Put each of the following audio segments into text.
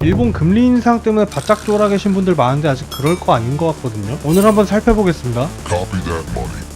일본 금리 인상 때문에 바짝 졸아 계신 분들 많은데 아직 그럴 거 아닌 것 같거든요. 오늘 한번 살펴보겠습니다. Copy that money.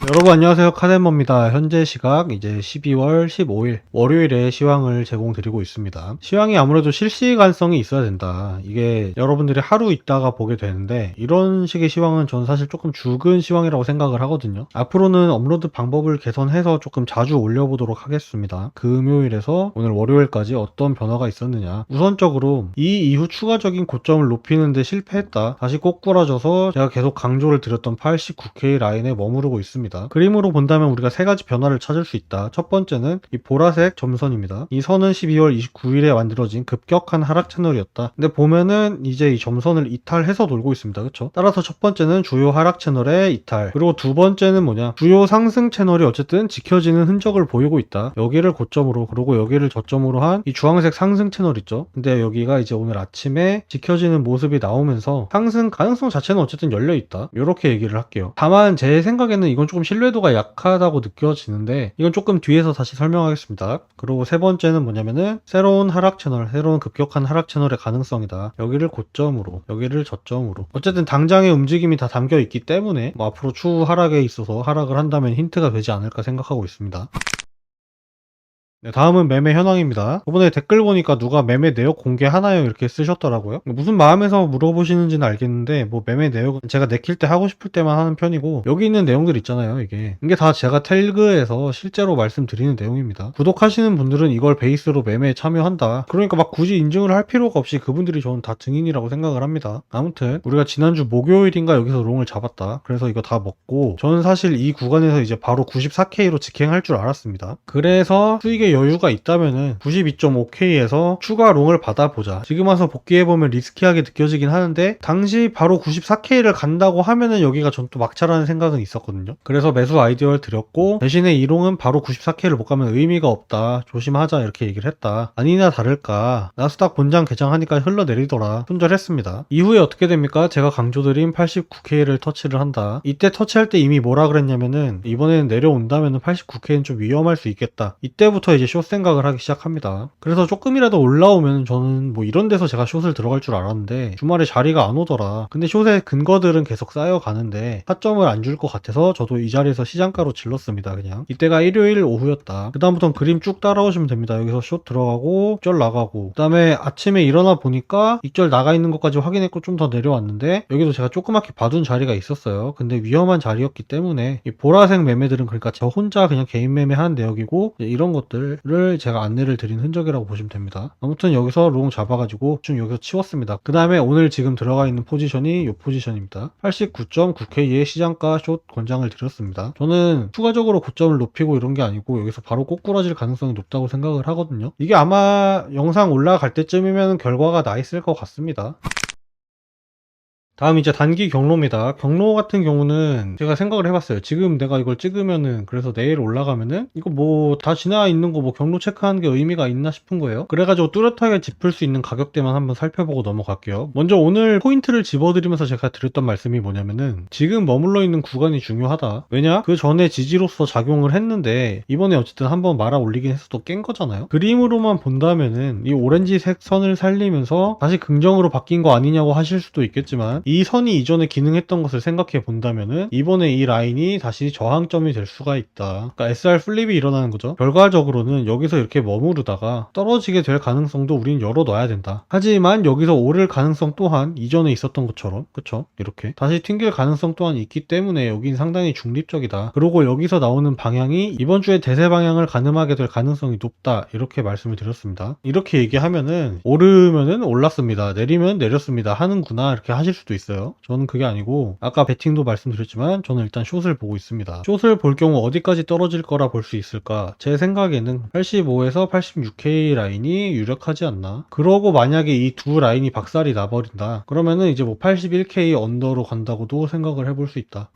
여러분 안녕하세요, 카덴머입니다. 현재 시각 이제 12월 15일 월요일에 시황을 제공드리고 있습니다. 시황이 아무래도 실시간성이 있어야 된다. 이게 여러분들이 하루 있다가 보게 되는데 이런 식의 시황은 저는 사실 조금 죽은 시황이라고 생각을 하거든요. 앞으로는 업로드 방법을 개선해서 조금 자주 올려보도록 하겠습니다. 금요일에서 오늘 월요일까지 어떤 변화가 있었느냐. 우선적으로 이 이후 추가적인 고점을 높이는데 실패했다. 다시 꼬꾸라져서 제가 계속 강조를 드렸던 89K 라인에 머무르고 있습니다. 그림으로 본다면 우리가 세 가지 변화를 찾을 수 있다. 첫 번째는 이 보라색 점선입니다. 이 선은 12월 29일에 만들어진 급격한 하락 채널이었다. 근데 보면은 이제 이 점선을 이탈해서 돌고 있습니다. 그쵸? 따라서 첫 번째는 주요 하락 채널의 이탈. 그리고 두 번째는 뭐냐? 주요 상승 채널이 어쨌든 지켜지는 흔적을 보이고 있다. 여기를 고점으로, 그리고 여기를 저점으로 한 이 주황색 상승 채널 있죠? 근데 여기가 이제 오늘 아침에 지켜지는 모습이 나오면서 상승 가능성 자체는 어쨌든 열려있다. 이렇게 얘기를 할게요. 다만 제 생각에는 이건 조금 신뢰도가 약하다고 느껴지는데 이건 조금 뒤에서 다시 설명하겠습니다. 그리고 세 번째는 뭐냐면은 새로운 하락 채널, 새로운 급격한 하락 채널의 가능성이다. 여기를 고점으로, 여기를 저점으로. 어쨌든 당장의 움직임이 다 담겨 있기 때문에 뭐 앞으로 추후 하락에 있어서 하락을 한다면 힌트가 되지 않을까 생각하고 있습니다. 네, 다음은 매매 현황입니다. 저번에 댓글 보니까 누가 매매 내역 공개하나요? 이렇게 쓰셨더라고요. 무슨 마음에서 물어보시는지는 알겠는데 뭐 매매 내역은 제가 내킬 때 하고 싶을 때만 하는 편이고 여기 있는 내용들 있잖아요. 이게 다 제가 텔그에서 실제로 말씀드리는 내용입니다. 구독하시는 분들은 이걸 베이스로 매매에 참여한다. 그러니까 막 굳이 인증을 할 필요가 없이 그분들이 저는 다 증인이라고 생각을 합니다. 아무튼 우리가 지난주 목요일인가 여기서 롱을 잡았다. 그래서 이거 다 먹고 저는 사실 이 구간에서 이제 바로 94K로 직행할 줄 알았습니다. 그래서 수익의 여유가 있다면은 92.5K에서 추가 롱을 받아보자. 지금 와서 복귀해보면 리스키하게 느껴지긴 하는데 당시 바로 94K를 간다고 하면은 여기가 전 또 막차라는 생각은 있었거든요. 그래서 매수 아이디어를 드렸고 대신에 이 롱은 바로 94K를 못 가면 의미가 없다. 조심하자 이렇게 얘기를 했다. 아니나 다를까 나스닥 본장 개장하니까 흘러내리더라. 손절했습니다. 이후에 어떻게 됩니까? 제가 강조드린 89K를 터치를 한다. 이때 터치할 때 이미 뭐라 그랬냐면은 이번에는 내려온다면은 89K는 좀 위험할 수 있겠다. 이때부터 이제 숏 생각을 하기 시작합니다. 그래서 조금이라도 올라오면 저는 뭐 이런 데서 제가 숏을 들어갈 줄 알았는데 주말에 자리가 안 오더라. 근데 숏의 근거들은 계속 쌓여가는데 타점을 안 줄 것 같아서 저도 이 자리에서 시장가로 질렀습니다. 그냥 이때가 일요일 오후였다. 그 다음부터는 그림 쭉 따라오시면 됩니다. 여기서 숏 들어가고 익절 나가고 그 다음에 아침에 일어나 보니까 익절 나가 있는 것까지 확인했고 좀 더 내려왔는데 여기도 제가 조그맣게 봐둔 자리가 있었어요. 근데 위험한 자리였기 때문에 이 보라색 매매들은 그러니까 저 혼자 그냥 개인 매매한 내역이고 이런 것들 를 제가 안내를 드린 흔적이라고 보시면 됩니다. 아무튼 여기서 롱 잡아가지고 좀 여기서 치웠습니다. 그 다음에 오늘 지금 들어가 있는 포지션이 이 포지션입니다. 89.9K의 시장가 숏 권장을 드렸습니다. 저는 추가적으로 고점을 높이고 이런 게 아니고 여기서 바로 꼬꾸라질 가능성이 높다고 생각을 하거든요. 이게 아마 영상 올라갈 때쯤이면 결과가 나 있을 것 같습니다. 다음 이제 단기 경로입니다. 경로 같은 경우는 제가 생각을 해봤어요. 지금 내가 이걸 찍으면은 그래서 내일 올라가면은 이거 뭐 다 지나 있는 거 뭐 경로 체크하는 게 의미가 있나 싶은 거예요. 그래가지고 뚜렷하게 짚을 수 있는 가격대만 한번 살펴보고 넘어갈게요. 먼저 오늘 포인트를 집어드리면서 제가 드렸던 말씀이 뭐냐면은 지금 머물러 있는 구간이 중요하다. 왜냐? 그 전에 지지로서 작용을 했는데 이번에 어쨌든 한번 말아 올리긴 해서 또 깬 거잖아요. 그림으로만 본다면은 이 오렌지색 선을 살리면서 다시 긍정으로 바뀐 거 아니냐고 하실 수도 있겠지만 이 선이 이전에 기능했던 것을 생각해 본다면은 이번에 이 라인이 다시 저항점이 될 수가 있다. 그러니까 SR 플립이 일어나는 거죠. 결과적으로는 여기서 이렇게 머무르다가 떨어지게 될 가능성도 우린 열어놔야 된다. 하지만 여기서 오를 가능성 또한 이전에 있었던 것처럼 그쵸? 이렇게 다시 튕길 가능성 또한 있기 때문에 여긴 상당히 중립적이다. 그리고 여기서 나오는 방향이 이번 주에 대세 방향을 가늠하게 될 가능성이 높다. 이렇게 말씀을 드렸습니다. 이렇게 얘기하면은 오르면은 올랐습니다. 내리면 내렸습니다. 하는구나 이렇게 하실 수도 있어요. 저는 그게 아니고 아까 베팅도 말씀드렸지만 저는 일단 숏을 보고 있습니다. 숏을 볼 경우 어디까지 떨어질 거라 볼 수 있을까? 제 생각에는 85에서 86K 라인이 유력하지 않나? 그러고 만약에 이 두 라인이 박살이 나버린다. 그러면은 이제 뭐 81K 언더로 간다고도 생각을 해볼 수 있다.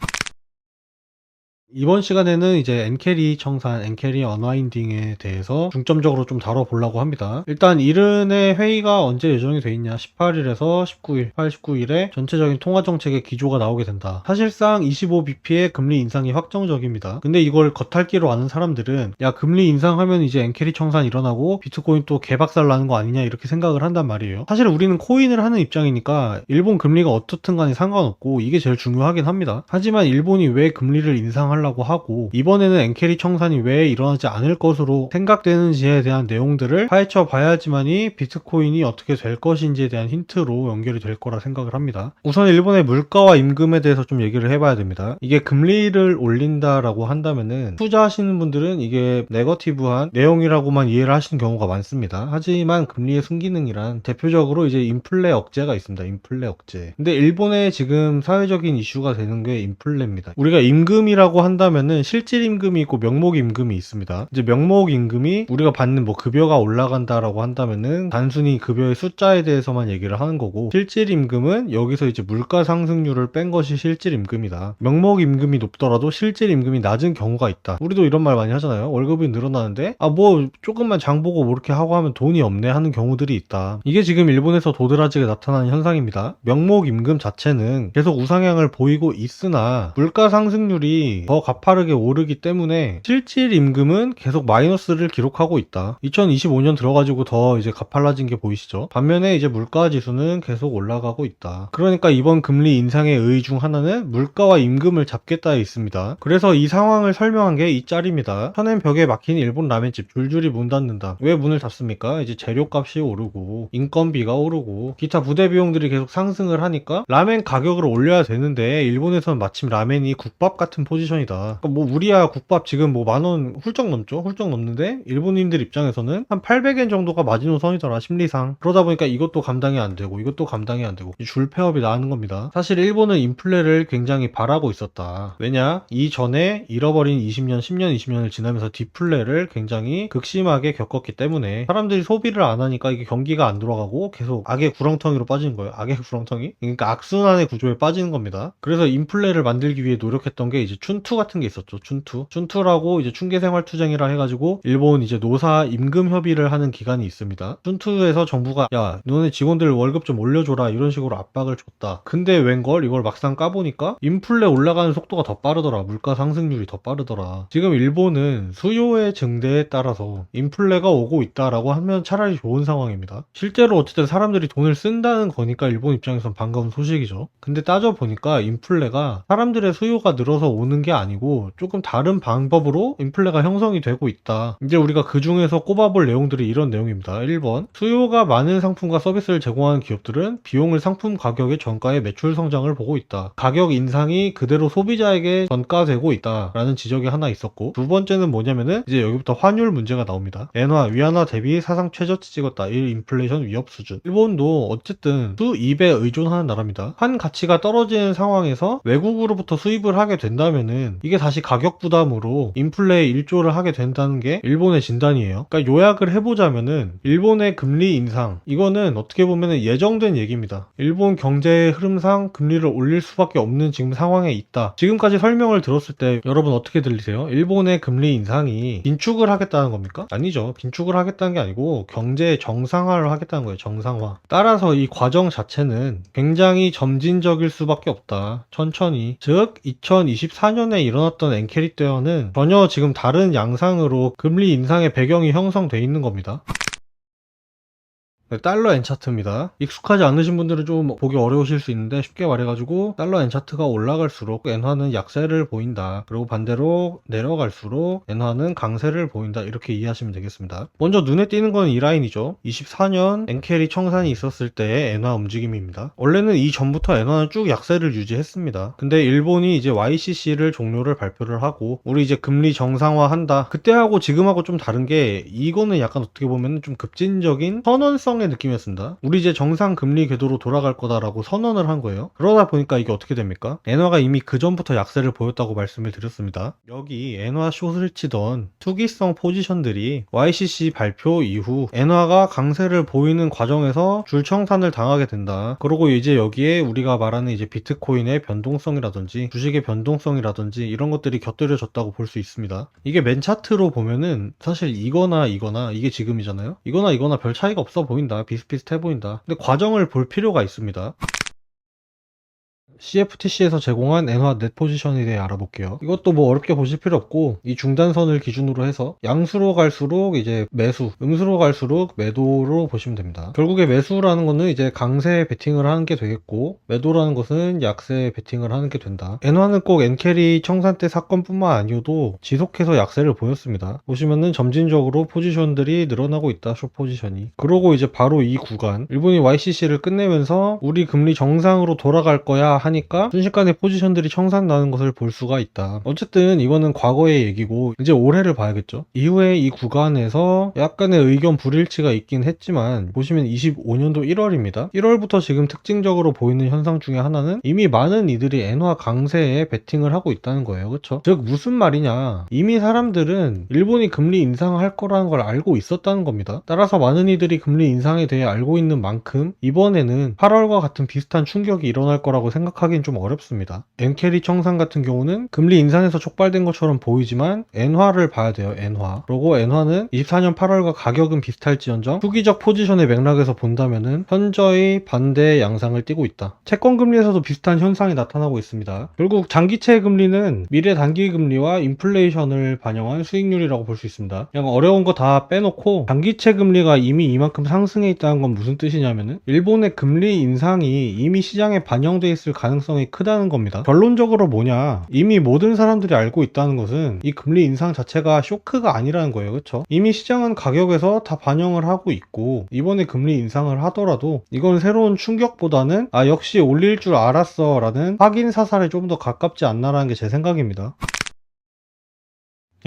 이번 시간에는 이제 엔캐리 청산, 엔캐리 언와인딩에 대해서 중점적으로 좀 다뤄보려고 합니다. 일단 이른의 회의가 언제 예정이 돼 있냐? 18일에서 19일, 8, 19일에 전체적인 통화정책의 기조가 나오게 된다. 사실상 25bp의 금리 인상이 확정적입니다. 근데 이걸 겉핥기로 아는 사람들은 야, 금리 인상하면 이제 엔캐리 청산 일어나고 비트코인 또 개박살 나는 거 아니냐 이렇게 생각을 한단 말이에요. 사실 우리는 코인을 하는 입장이니까 일본 금리가 어떻든 간에 상관없고 이게 제일 중요하긴 합니다. 하지만 일본이 왜 금리를 인상하려고 하고 이번에는 엔캐리 청산이 왜 일어나지 않을 것으로 생각되는지에 대한 내용들을 파헤쳐 봐야지만이 비트코인이 어떻게 될 것인지에 대한 힌트로 연결이 될 거라 생각을 합니다. 우선 일본의 물가와 임금에 대해서 좀 얘기를 해봐야 됩니다. 이게 금리를 올린다라고 한다면은 투자하시는 분들은 이게 네거티브한 내용이라고만 이해를 하시는 경우가 많습니다. 하지만 금리의 순기능이란 대표적으로 이제 인플레 억제가 있습니다. 인플레 억제. 근데 일본의 지금 사회적인 이슈가 되는 게 인플레입니다. 우리가 임금이라고 한다면은 실질 임금이 있고 명목 임금이 있습니다. 이제 명목 임금이 우리가 받는 뭐 급여가 올라간다라고 한다면은 단순히 급여의 숫자에 대해서만 얘기를 하는 거고, 실질 임금은 여기서 이제 물가 상승률을 뺀 것이 실질 임금이다. 명목 임금이 높더라도 실질 임금이 낮은 경우가 있다. 우리도 이런 말 많이 하잖아요. 월급이 늘어나는데 뭐 조금만 장 보고 뭐 이렇게 하고 하면 돈이 없네 하는 경우들이 있다. 이게 지금 일본에서 도드라지게 나타나는 현상입니다. 명목 임금 자체는 계속 우상향을 보이고 있으나 물가 상승률이 더 가파르게 오르기 때문에 실질 임금은 계속 마이너스를 기록하고 있다. 2025년 들어가지고 더 이제 가팔라진 게 보이시죠? 반면에 이제 물가 지수는 계속 올라가고 있다. 그러니까 이번 금리 인상의 의의 중 하나는 물가와 임금을 잡겠다에 있습니다. 그래서 이 상황을 설명한 게 이 짤입니다. 현행 벽에 막힌 일본 라멘집 줄줄이 문 닫는다. 왜 문을 닫습니까? 이제 재료값이 오르고 인건비가 오르고 기타 부대 비용들이 계속 상승을 하니까 라멘 가격을 올려야 되는데 일본에서는 마침 라멘이 국밥 같은 포지션이다. 그러니까 뭐 우리야 국밥 지금 뭐 10,000원 훌쩍 넘죠? 훌쩍 넘는데 일본인들 입장에서는 한 800엔 정도가 마지노선이더라, 심리상. 그러다 보니까 이것도 감당이 안 되고 이것도 감당이 안 되고 줄 폐업이 나는 겁니다. 사실 일본은 인플레를 굉장히 바라고 있었다. 왜냐? 이전에 잃어버린 20년, 10년, 20년을 지나면서 디플레를 굉장히 극심하게 겪었기 때문에 사람들이 소비를 안 하니까 이게 경기가 안 돌아가고 계속 악의 구렁텅이로 빠지는 거예요. 악의 구렁텅이? 그러니까 악순환의 구조에 빠지는 겁니다. 그래서 인플레를 만들기 위해 노력했던 게 이제 춘투 같은 게 있었죠. 춘투라고 이제 춘계생활투쟁이라 해가지고 일본 이제 노사 임금 협의를 하는 기관이 있습니다. 춘투에서 정부가 야, 너네 직원들 월급 좀 올려줘라 이런 식으로 압박을 줬다. 근데 웬걸 이걸 막상 까보니까 인플레 올라가는 속도가 더 빠르더라. 물가 상승률이 더 빠르더라. 지금 일본은 수요의 증대에 따라서 인플레가 오고 있다라고 하면 차라리 좋은 상황입니다. 실제로 어쨌든 사람들이 돈을 쓴다는 거니까 일본 입장에선 반가운 소식이죠. 근데 따져보니까 인플레가 사람들의 수요가 늘어서 오는 게 아니고 조금 다른 방법으로 인플레가 형성이 되고 있다. 이제 우리가 그 중에서 꼽아볼 내용들이 이런 내용입니다. 1번, 수요가 많은 상품과 서비스를 제공하는 기업들은 비용을 상품 가격의 전가의 매출 성장을 보고 있다. 가격 인상이 그대로 소비자에게 전가되고 있다라는 지적이 하나 있었고, 두 번째는 뭐냐면은 이제 여기부터 환율 문제가 나옵니다. 엔화, 위안화 대비 사상 최저치 찍었다. 1 인플레이션 위협 수준. 일본도 어쨌든 수입에 의존하는 나라입니다. 한 가치가 떨어지는 상황에서 외국으로부터 수입을 하게 된다면은 이게 다시 가격 부담으로 인플레에 일조를 하게 된다는 게 일본의 진단이에요. 그러니까 요약을 해보자면은 일본의 금리 인상, 이거는 어떻게 보면은 예정된 얘기입니다. 일본 경제의 흐름상 금리를 올릴 수밖에 없는 지금 상황에 있다. 지금까지 설명을 들었을 때 여러분 어떻게 들리세요? 일본의 금리 인상이 긴축을 하겠다는 겁니까? 아니죠. 긴축을 하겠다는 게 아니고 경제 정상화를 하겠다는 거예요. 정상화. 따라서 이 과정 자체는 굉장히 점진적일 수밖에 없다. 천천히. 즉 2024년에 일어났던 엔캐리 때와는 전혀 지금 다른 양상으로 금리 인상의 배경이 형성돼 있는 겁니다. 네, 달러 엔 차트입니다. 익숙하지 않으신 분들은 좀 보기 어려우실 수 있는데 쉽게 말해가지고 달러 엔 차트가 올라갈수록 엔화는 약세를 보인다. 그리고 반대로 내려갈수록 엔화는 강세를 보인다. 이렇게 이해하시면 되겠습니다. 먼저 눈에 띄는 건 이 라인이죠. 24년 엔캐리 청산이 있었을 때의 엔화 움직임입니다. 원래는 이 전부터 엔화는 쭉 약세를 유지했습니다. 근데 일본이 이제 YCC를 종료를 발표를 하고 우리 이제 금리 정상화한다. 그때하고 지금하고 좀 다른 게 이거는 약간 어떻게 보면 좀 급진적인 선언성 확정된 느낌이었습니다. 우리 이제 정상 금리 궤도로 돌아갈 거다라고 선언을 한 거예요. 그러다 보니까 이게 어떻게 됩니까? 엔화가 이미 그 전부터 약세를 보였다고 말씀을 드렸습니다. 여기 엔화 숏을 치던 투기성 포지션들이 YCC 발표 이후 엔화가 강세를 보이는 과정에서 줄청산을 당하게 된다. 그리고 이제 여기에 우리가 말하는 이제 비트코인의 변동성이라든지 주식의 변동성이라든지 이런 것들이 곁들여졌다고 볼 수 있습니다. 이게 맨 차트로 보면은 사실 이거나 이게 지금이잖아요. 이거나 별 차이가 없어 보인다. 비슷비슷해 보인다. 근데 과정을 볼 필요가 있습니다. CFTC에서 제공한 엔화 넷 포지션에 대해 알아볼게요. 이것도 뭐 어렵게 보실 필요 없고 이 중단선을 기준으로 해서 양수로 갈수록 이제 매수, 음수로 갈수록 매도로 보시면 됩니다. 결국에 매수라는 거는 이제 강세 베팅을 하는 게 되겠고 매도라는 것은 약세 베팅을 하는 게 된다. 엔화는 꼭 엔캐리 청산 때 사건뿐만 아니어도 지속해서 약세를 보였습니다. 보시면은 점진적으로 포지션들이 늘어나고 있다. 숏 포지션이. 그러고 이제 바로 이 구간 일본이 YCC를 끝내면서 우리 금리 정상으로 돌아갈 거야 하니까 순식간에 포지션들이 청산나는 것을 볼 수가 있다. 어쨌든 이거는 과거의 얘기고 이제 올해를 봐야겠죠. 이후에 이 구간에서 약간의 의견 불일치가 있긴 했지만 보시면 25년도 1월입니다. 1월부터 지금 특징적으로 보이는 현상 중에 하나는 이미 많은 이들이 엔화 강세에 베팅을 하고 있다는 거예요. 그쵸? 즉 무슨 말이냐, 이미 사람들은 일본이 금리 인상할 거라는 걸 알고 있었다는 겁니다. 따라서 많은 이들이 금리 인상에 대해 알고 있는 만큼 이번에는 8월과 같은 비슷한 충격이 일어날 거라고 생각하기는 좀 어렵습니다. 엔캐리 청산 같은 경우는 금리 인상에서 촉발된 것처럼 보이지만 엔화를 봐야 돼요. 엔화. 그리고 엔화는 24년 8월과 가격은 비슷할지언정 투기적 포지션의 맥락에서 본다면은 현저히 반대 양상을 띠고 있다. 채권 금리에서도 비슷한 현상이 나타나고 있습니다. 결국 장기채 금리는 미래 단기 금리와 인플레이션을 반영한 수익률이라고 볼 수 있습니다. 그냥 어려운 거 다 빼놓고 장기채 금리가 이미 이만큼 상승해 있다는 건 무슨 뜻이냐면은 일본의 금리 인상이 이미 시장에 반영돼 있을 가능성이 크다는 겁니다. 결론적으로 뭐냐, 이미 모든 사람들이 알고 있다는 것은 이 금리 인상 자체가 쇼크가 아니라는 거예요. 그쵸? 이미 시장은 가격에서 다 반영을 하고 있고 이번에 금리 인상을 하더라도 이건 새로운 충격보다는 아 역시 올릴 줄 알았어 라는 확인 사살에 좀 더 가깝지 않나라는 게 제 생각입니다.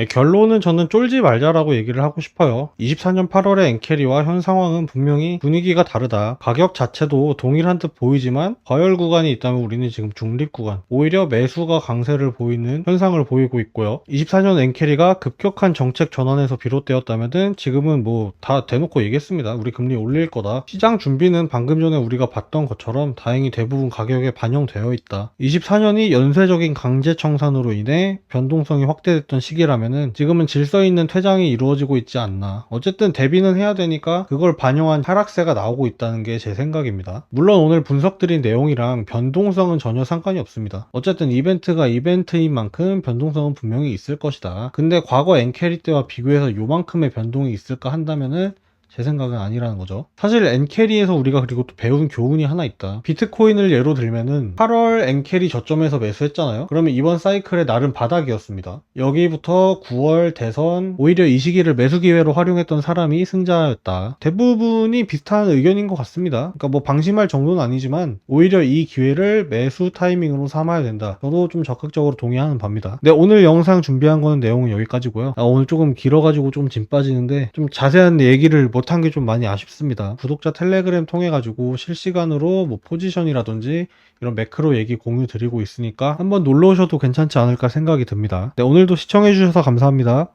결론은 저는 쫄지 말자라고 얘기를 하고 싶어요. 24년 8월의 엔캐리와 현 상황은 분명히 분위기가 다르다. 가격 자체도 동일한 듯 보이지만 과열 구간이 있다면 우리는 지금 중립 구간, 오히려 매수가 강세를 보이는 현상을 보이고 있고요. 24년 엔캐리가 급격한 정책 전환에서 비롯되었다면 지금은 뭐 다 대놓고 얘기했습니다. 우리 금리 올릴 거다. 시장 준비는 방금 전에 우리가 봤던 것처럼 다행히 대부분 가격에 반영되어 있다. 24년이 연쇄적인 강제 청산으로 인해 변동성이 확대됐던 시기라면 지금은 질서 있는 퇴장이 이루어지고 있지 않나. 어쨌든 대비는 해야 되니까 그걸 반영한 하락세가 나오고 있다는 게 제 생각입니다. 물론 오늘 분석드린 내용이랑 변동성은 전혀 상관이 없습니다. 어쨌든 이벤트가 이벤트인 만큼 변동성은 분명히 있을 것이다. 근데 과거 엔캐리 때와 비교해서 요만큼의 변동이 있을까 한다면은 제 생각은 아니라는 거죠. 사실 엔캐리에서 우리가 그리고 또 배운 교훈이 하나 있다. 비트코인을 예로 들면은 8월 엔캐리 저점에서 매수했잖아요. 그러면 이번 사이클의 나름 바닥이었습니다. 여기부터 9월 대선 오히려 이 시기를 매수 기회로 활용했던 사람이 승자였다. 대부분이 비슷한 의견인 것 같습니다. 그러니까 뭐 방심할 정도는 아니지만 오히려 이 기회를 매수 타이밍으로 삼아야 된다. 저도 좀 적극적으로 동의하는 바입니다. 네, 오늘 영상 준비한 거는 내용은 여기까지고요. 오늘 조금 길어가지고 좀 짐 빠지는데 좀 자세한 얘기를 못한 게 좀 많이 아쉽습니다. 구독자 텔레그램 통해 가지고 실시간으로 뭐 포지션이라든지 이런 매크로 얘기 공유 드리고 있으니까 한번 놀러 오셔도 괜찮지 않을까 생각이 듭니다. 네, 오늘도 시청해 주셔서 감사합니다.